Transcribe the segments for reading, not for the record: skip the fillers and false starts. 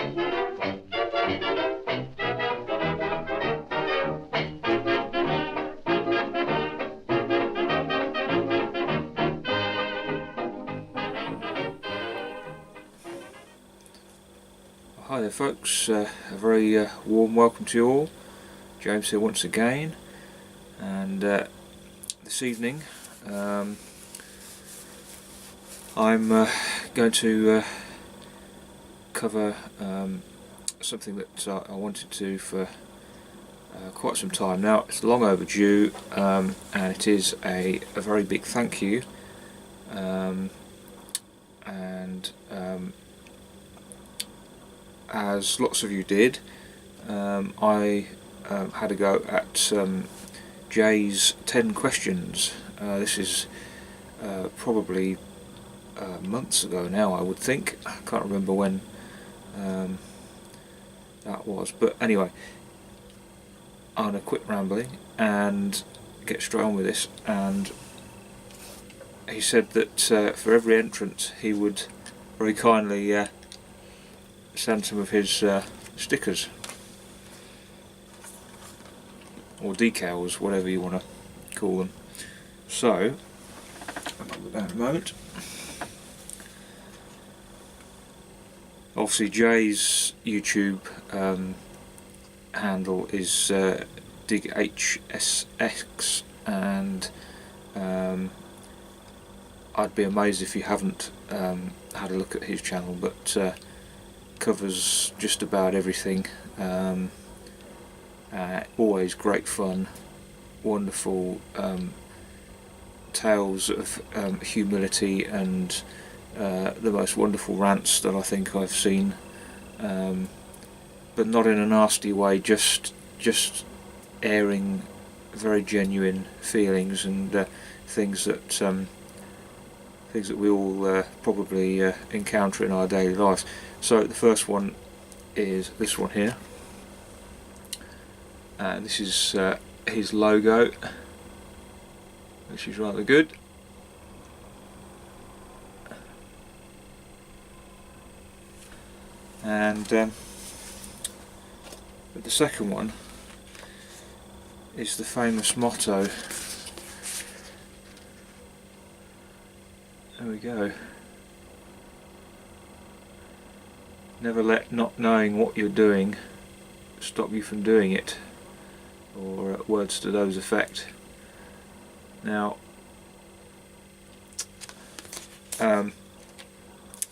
Hi there folks, a very warm welcome to you all. James here once again, and this evening I'm going to cover something that I wanted to for quite some time now. It's long overdue, and it is a very big thank you, and as lots of you did, I had a go at Jay's 10 questions. This is probably months ago now, I would think. I can't remember when that was, but anyway, I'm going to quit rambling and get straight on with this. And he said that for every entrant he would very kindly send some of his stickers or decals, whatever you want to call them. So, I'll put that in a moment. Obviously Jay's YouTube handle is dighsx, and I'd be amazed if you haven't had a look at his channel, but covers just about everything. Always great fun, wonderful tales of humility, and the most wonderful rants that I think I've seen, but not in a nasty way, just airing very genuine feelings and things that we all probably encounter in our daily lives. So the first one is this one here. This is his logo, which is rather good. And the second one is the famous motto. There we go. Never let not knowing what you're doing stop you from doing it, or words to those effect. Now,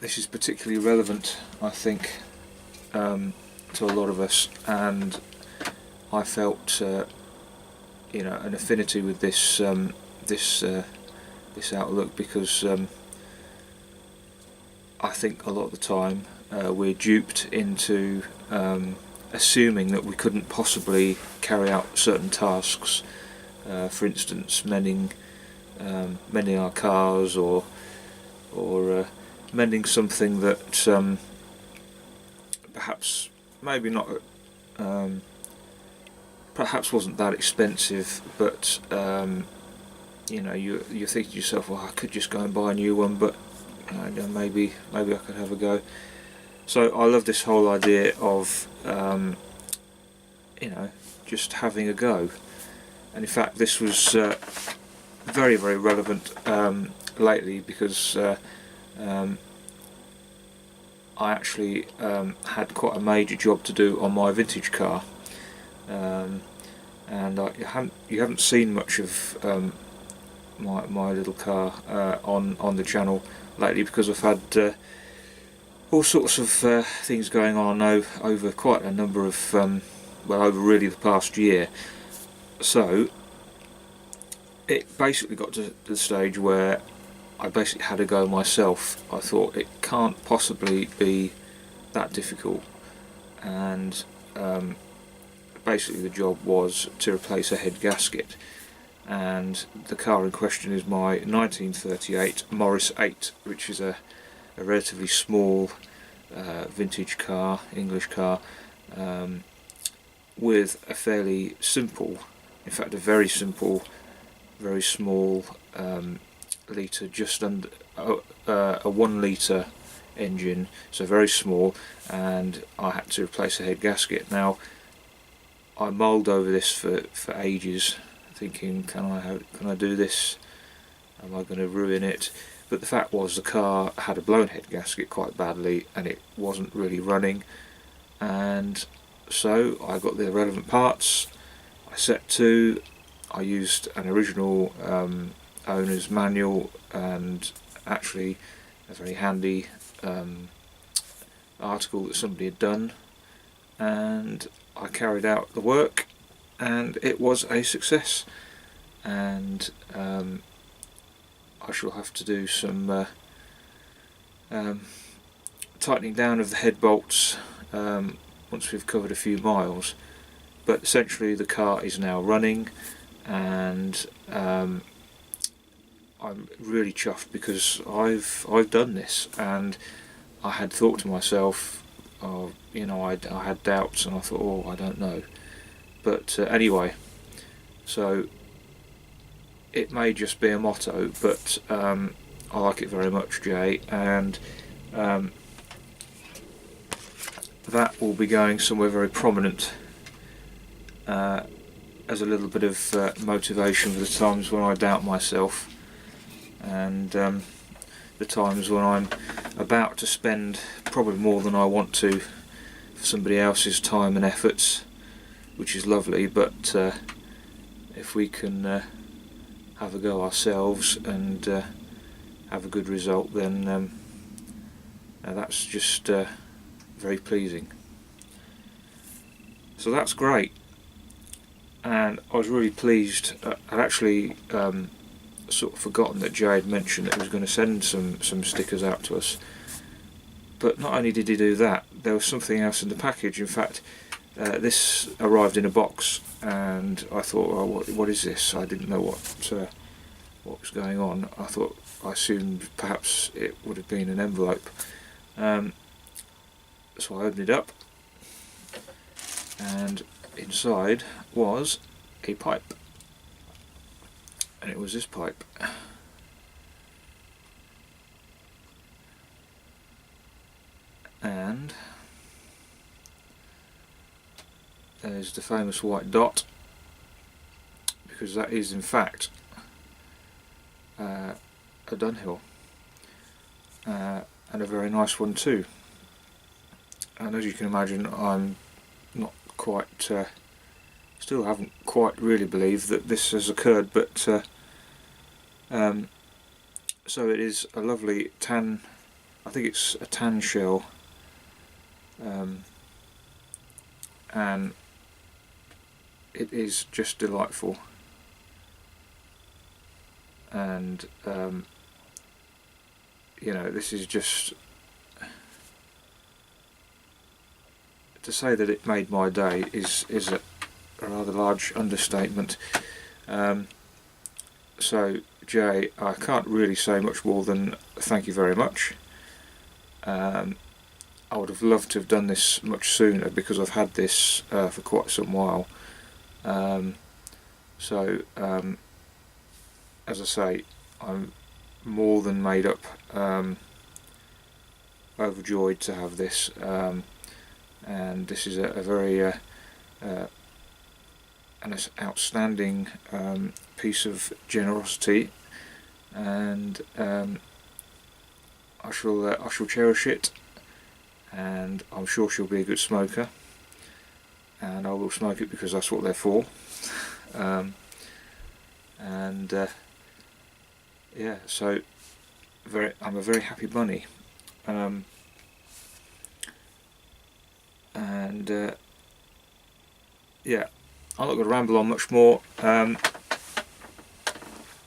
this is particularly relevant, I think, to a lot of us, and I felt, you know, an affinity with this this outlook, because I think a lot of the time we're duped into assuming that we couldn't possibly carry out certain tasks. For instance, mending our cars, or mending something that perhaps maybe not perhaps wasn't that expensive, but you know, you think to yourself, well, I could just go and buy a new one, but you know, maybe I could have a go. So I love this whole idea of you know, just having a go. And in fact, this was very, very relevant lately, because I actually had quite a major job to do on my vintage car, and you haven't seen much of my little car on the channel lately, because I've had all sorts of things going on over quite a number of well, over really the past year. So it basically got to the stage where I basically had a go myself. I thought it can't possibly be that difficult, and basically the job was to replace a head gasket, and the car in question is my 1938 Morris 8, which is a relatively small vintage car, English car, with a fairly simple, in fact a very simple, very small litre, just under a 1 litre engine, so very small, and I had to replace a head gasket. Now, I mulled over this for ages, thinking, can I do this? Am I going to ruin it? But the fact was, the car had a blown head gasket quite badly, and it wasn't really running. And so I got the relevant parts. I set to. I used an original owner's manual, and actually a very handy article that somebody had done, and I carried out the work, and it was a success. And I shall have to do some tightening down of the head bolts once we've covered a few miles. But essentially the car is now running, and I'm really chuffed because I've done this, and I had thought to myself, oh, I had doubts, and I thought, oh, I don't know. But anyway, so it may just be a motto, but I like it very much, Jay, and that will be going somewhere very prominent as a little bit of motivation for the times when I doubt myself, and the times when I'm about to spend probably more than I want to for somebody else's time and efforts, which is lovely, but if we can have a go ourselves and have a good result, then that's just very pleasing. So that's great, and I was really pleased. I'd actually sort of forgotten that Jay had mentioned that he was going to send some stickers out to us, but not only did he do that, there was something else in the package. In fact, this arrived in a box, and I thought, oh, what is this? I didn't know what was going on. I assumed perhaps it would have been an envelope. So I opened it up, and inside was a pipe, and it was this pipe. And there's the famous white dot, because that is in fact a Dunhill, and a very nice one too. And as you can imagine, I'm not quite, still haven't quite really believed that this has occurred, but so it is a lovely tan, I think it's a tan shell, and it is just delightful. And this is just, to say that it made my day is a rather large understatement. So Jay, I can't really say much more than thank you very much. I would have loved to have done this much sooner, because I've had this for quite some while. As I say, I'm more than made up, overjoyed to have this, and this is a very an outstanding piece of generosity, and I shall cherish it, and I'm sure she'll be a good smoker, and I will smoke it because that's what they're for. Yeah, so I'm a very happy bunny, yeah, I'm not going to ramble on much more.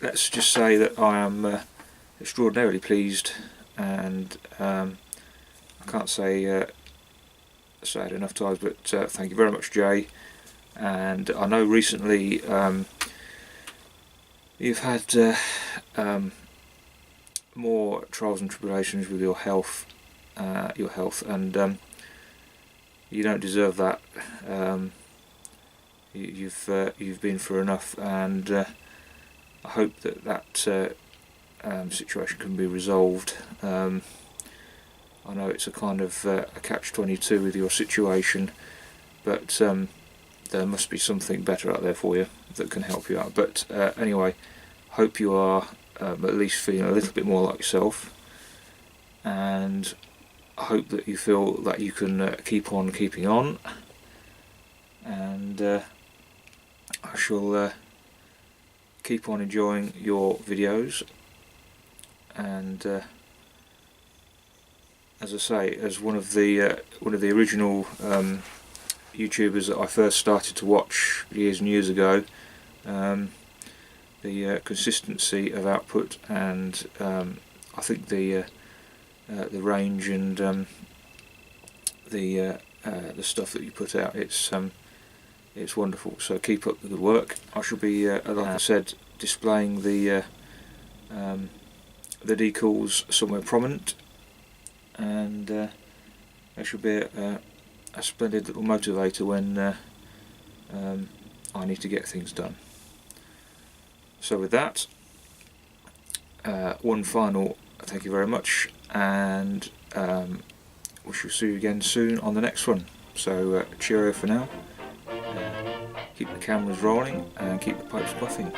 Let's just say that I am extraordinarily pleased, and I can't say it enough times, but thank you very much, Jay. And I know recently you've had more trials and tribulations with your health, and you don't deserve that. You've been through enough, and I hope that situation can be resolved. I I know it's a kind of a catch-22 with your situation, but there must be something better out there for you that can help you out. But anyway, hope you are at least feeling a little bit more like yourself, and I hope that you feel that you can keep on keeping on, and I shall keep on enjoying your videos. And as I say, as one of the original YouTubers that I first started to watch years and years ago, the consistency of output and I think the range and the stuff that you put out, it's wonderful. So keep up the good work. I shall be, like I said, displaying the decals somewhere prominent, and there should be a splendid little motivator when I need to get things done. So with that, one final thank you very much, and we shall see you again soon on the next one. So cheerio for now, keep the cameras rolling and keep the pipes puffing.